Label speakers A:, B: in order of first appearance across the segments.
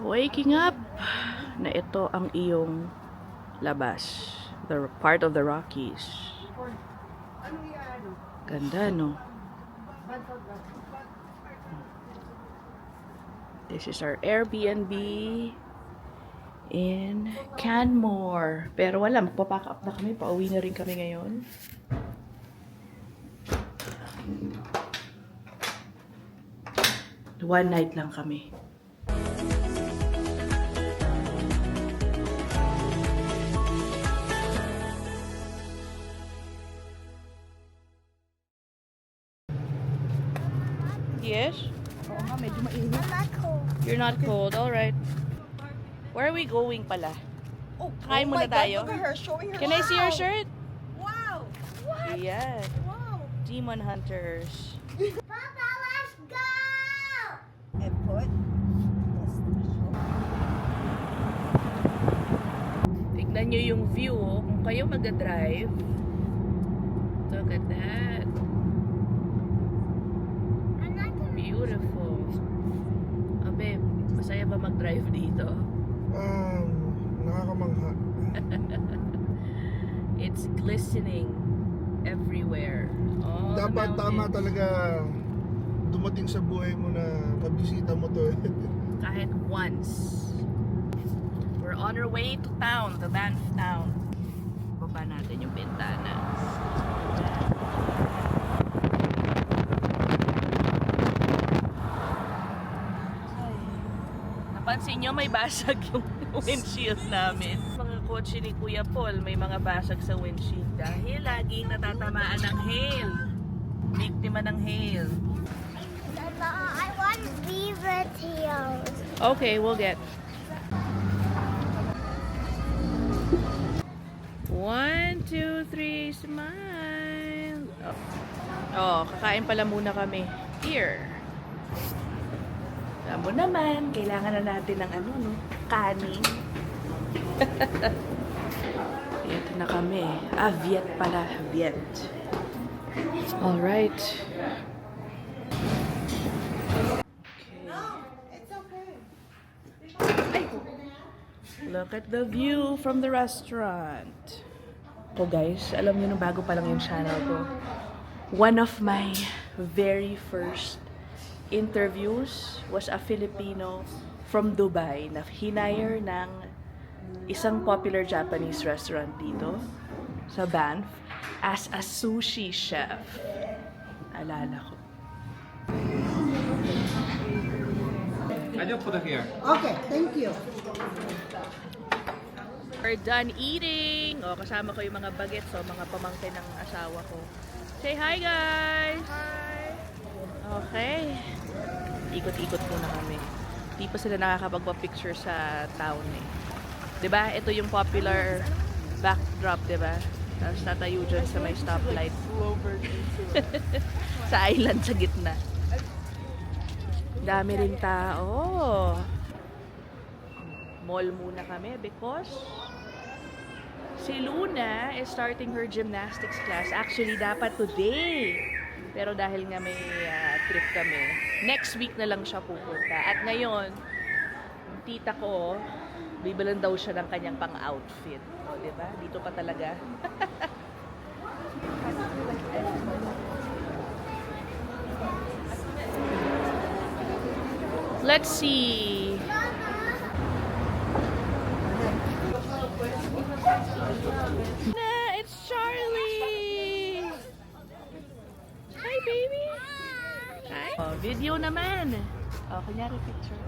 A: Waking up na ito ang iyong labas. The part of the Rockies. Ganda, no? This is our Airbnb in Canmore. Pero wala, magpapack up na kami. Pauwi na rin kami ngayon. One night lang kami. Yes?
B: Oo nga, medyo mainit.
A: You're not cold. All right. Where are we going pala?
B: Oh,
A: Kain muna
B: my God,
A: tayo.
B: look at her showing her.
A: Can I see your shirt?
B: Wow! What?
A: Yeah.
B: Wow!
A: Demon Hunters.
C: Papa, let's go!
B: And put
A: Tignan nyo yung view, oh. Kung kayo mag-drive. Look at that.
C: I'm not gonna
A: Beautiful. Abe, masaya ba mag-drive dito?
D: Nakakamangha.
A: It's glistening everywhere. All the
D: Dapat tama
A: mountains.
D: talaga dumating sa buhay mo na mabisita mo to.
A: Kahit once. We're on our way to town, the Banff town. Baba natin yung bintana. Napansin nyo, may basag yung windshield namin. Mga kotse ni Kuya Paul, may mga basag sa windshield dahil laging natatamaan ng hail. Biktima ng hail.
C: I want beaver tails.
A: Okay, we'll get. 1, 2, 3, smile. Oh, kakain pala muna kami. Here. Alam mo naman, kailangan na natin ng ano, no? Kanin. Ito na kami. Viet pala. Viet. Alright.
B: it's okay.
A: Look at the view from the restaurant. So guys, alam niyo nung bago pa lang yung channel ko, one of my very first interviews was a Filipino from Dubai na hinire ng isang popular Japanese restaurant dito sa Banff as a sushi chef. Alala ko.
E: I just put it here.
B: Okay, thank you.
A: We're done eating. O, kasama ko yung mga bagets o mga pamangkin ng asawa ko. Say hi, guys! Hi! Okay. Ikot-ikot muna kami. Di pa sila nakakapagpa-picture sa town eh. Diba? Ito yung popular backdrop, diba? Tapos tatayo dyan sa may stoplight. Sa island sa gitna. Dami rin tao. Mall muna kami because si Luna is starting her gymnastics class. Actually, dapat today. Pero dahil nga may trip kami, next week na lang siya pupunta. At ngayon, yung tita ko, bibilan daw siya ng kanyang pang-outfit. O, diba? Dito pa talaga. Let's see. It's Charlie! Hi, baby! Hi! Oh, video naman. Oh, kunyari picture.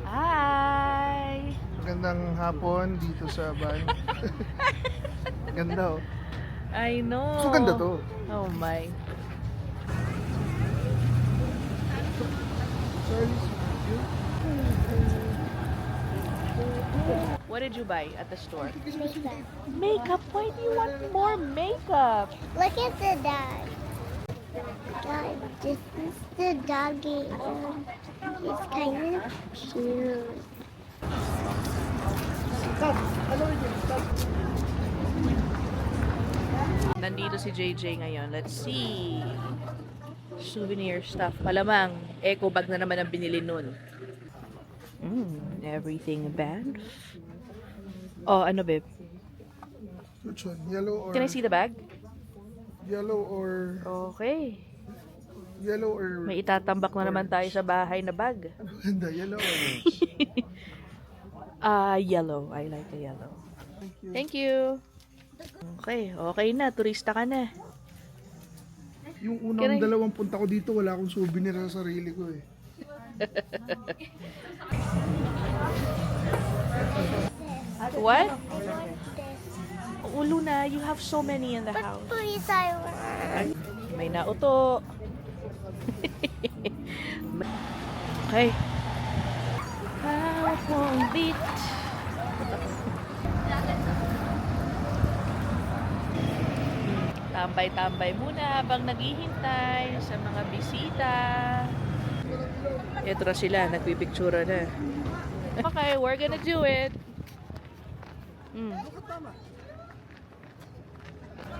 A: Hi!
D: Magandang hapon dito sa van. Ganda oh.
A: I know.
D: So ganda to.
A: Oh my. What did you buy at the store? Makeup? Why do you want more makeup?
C: Look at the dog. Dog, this is the doggy. He's kind of cute.
A: Nandito si JJ ngayon. Let's see. Souvenir stuff. Malamang, eco bag na naman ang binili nun. Everything band. Oh, ano, babe?
D: Which one? Yellow or...
A: Can I see the bag?
D: Yellow or...
A: Okay.
D: Yellow or...
A: May itatambak na naman tayo sa bahay na bag.
D: Ano ganda? Yellow or...
A: Yellow. I like the yellow. Thank you. Okay, okay na. Turista ka na.
D: Yung
A: Can
D: unang
A: I-
D: dalawang punta ko dito, wala akong souvenir sa sarili ko eh.
A: What?
C: I want this.
A: Oh, Luna, you have so many in the
C: But
A: house.
C: please, I want.
A: May nauto. Okay. Hawak mo ang beat. Tambay-tambay muna habang naghihintay sa mga bisita. Ito na sila, nagpipictura na. Okay, we're gonna do it.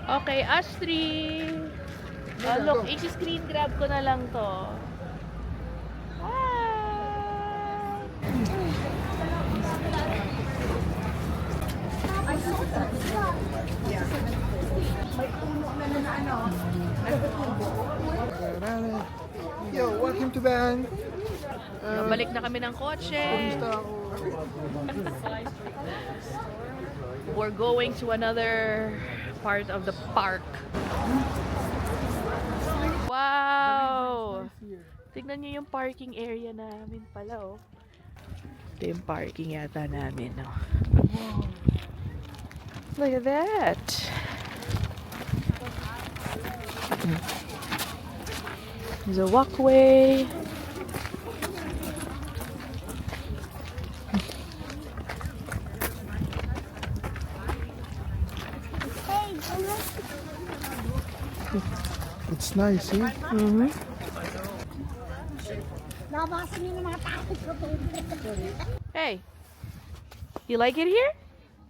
A: Okay, Astrid. Oh, look, i-screen grab ko na lang to. Hi!
D: Yo, welcome to Bang!
A: Balik na kami ng kotse.
D: Turista ako.
A: We're going to another part of the park. Wow! Tignan niyo yung parking area namin pala, oh. Ito yung parking yata namin, oh. Look at that! There's a walkway.
C: Hey,
D: It's nice, eh?
C: nabasa niyo ng mga takot ko.
A: Hey, you like it here?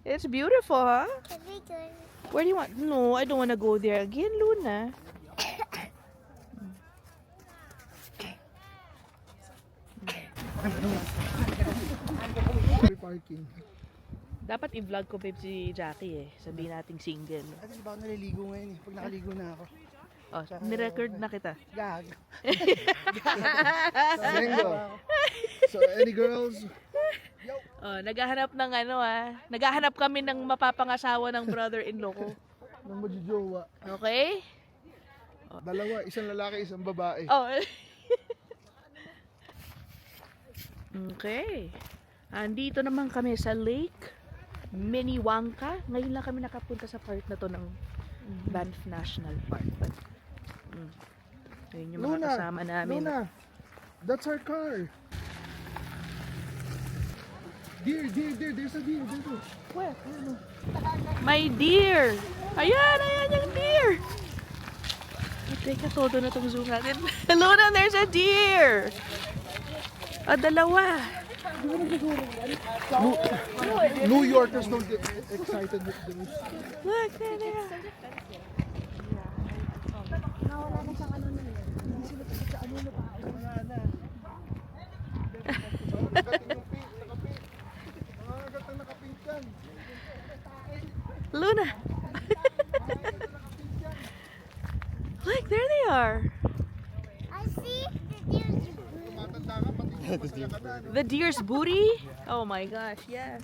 A: It's beautiful, huh?
C: Very good.
A: Where do you want? No, I don't want to go there again, Luna.
D: Free parking.
A: Dapat i-vlog ko, babe, si Jackie eh. Sabihin nating single.
B: Kasi di ba ako naliligo ngayon eh. Pag nakaligo na ako.
A: Oh, ni-record na kita.
B: Gag.
D: Single. So, any girls?
A: Oh, naghahanap ng naghahanap kami ng mapapangasawa ng brother-in-law ko.
D: Nang majujowa.
A: Okay?
D: Dalawa, isang lalaki, isang babae.
A: Oh. Okay. Andito naman kami sa Lake Minnewanka. Ngayon lang kami nakapunta sa part na to ng Banff National Park. But, ayun yung mga kasama namin.
D: Luna, that's our car. Deer, there's a deer.
A: Where? My deer! Ayan yung deer! Teka, todo na itong zoom natin. Luna, there's a deer! Dalawa.
D: New Yorkers don't get excited with those.
A: Look, there. Luna. Look, there they are.
C: I see the deer's
A: The deer's booty? Oh my gosh, yeah.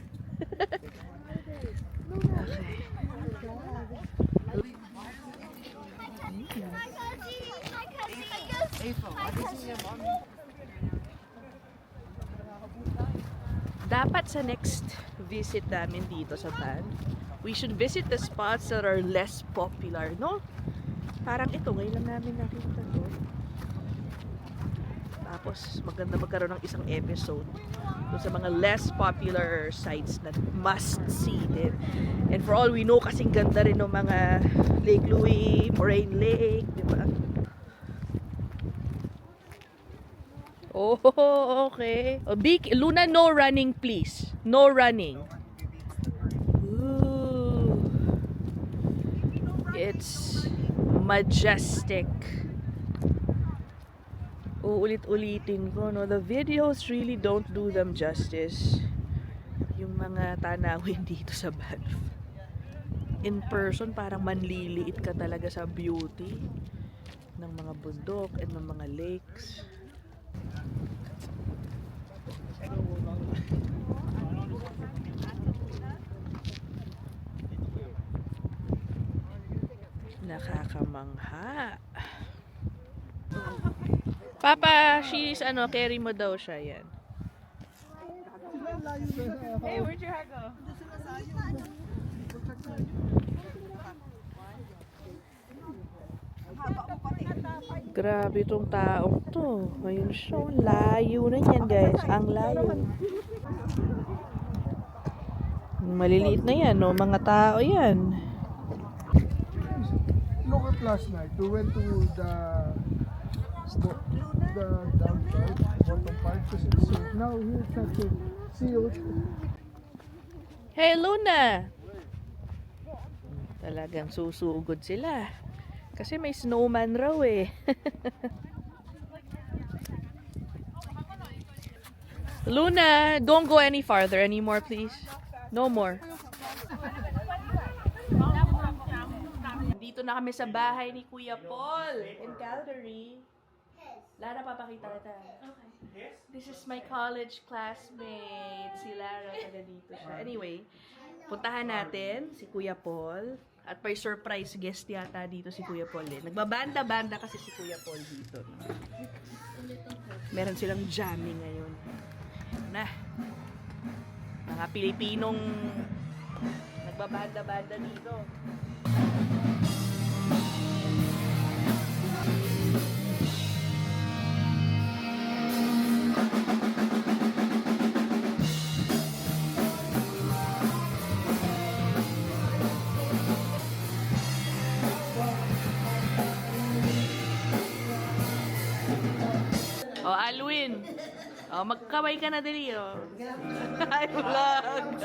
A: Dapat sa next visit namin dito sa Banff, we should visit the spots that are less popular, no? Parang ito, ngayon lang namin nakita to. Tapos maganda magkaroon ng isang episode dun sa mga less popular sites na must see din. And for all we know, kasing ganda rin ng mga Lake Louise, Moraine Lake, di ba? Oh, okay. Oh, Luna, no running, please. No running. Ooh. It's majestic. uulit-ulitin ko, no? The videos really don't do them justice. Yung mga tanawin dito sa Banff. In person, parang manliliit ka talaga sa beauty ng mga bundok and ng mga lakes. Nakakamangha. Papa, she's carry mo daw siya yan. Hey, where'd your hair go? Grabe tong taong to. Ayun siya, ang layo na yan guys. Ang layo. Maliliit na yan, no? Mga tao yan.
D: Look at last night. We went to the down part, bottom part, because it's safe. Now here it's not safe. See you.
A: Hey, Luna! Talagang susugod sila. Kasi may snowman raw eh. Luna, don't go any farther anymore, please. No more. Dito na kami sa bahay ni Kuya Paul in Calgary. Lara, papakita kita. This is my college classmate. Si Lara, taga dito siya. Anyway, puntahan natin si Kuya Paul. At may surprise guest yata dito si Kuya Paul eh. Nagbabanda-banda kasi si Kuya Paul dito. No? Meron silang jamming ngayon. Na, mga Pilipinong nagbabanda-banda dito. Oh, Alwin. Oh, magkaway ka na dali, oh. Hi, vlog.